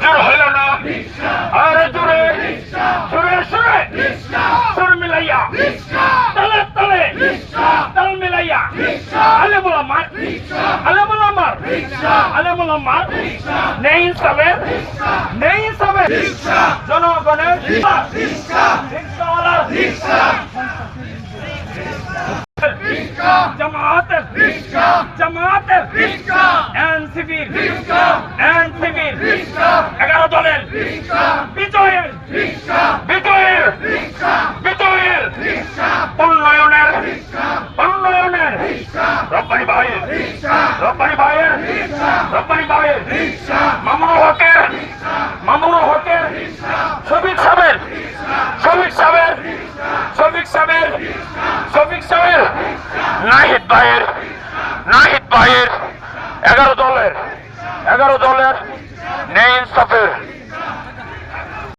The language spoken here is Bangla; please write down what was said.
জোর হইল না আরে জোরে সুরে সুরে সুর মিলাইয়া তালে তালে তাল মিলাইয়া আলেমুল আমার আলেমুল আমার আলেমুল আমার নেই ইনসাফের নেই ইনসাফের জনগণের রিকশাওয়ালার জামাতের জামাতের এনসিপির 11 দলের বিজয়ের বিজয়ের বিজয়ের উন্নয়নের উন্নয়নের রব্বানি ভাইয়ের রব্বানি ভাইয়ের রব্বানি ভাইয়ের মামুনুল হকের শফিক সাহেবের শফিক সাহেবের শফিক সাহেবের শফিক সাহেবের নাহিদ ভাইয়ের 11 দলের নেই ইনসাফের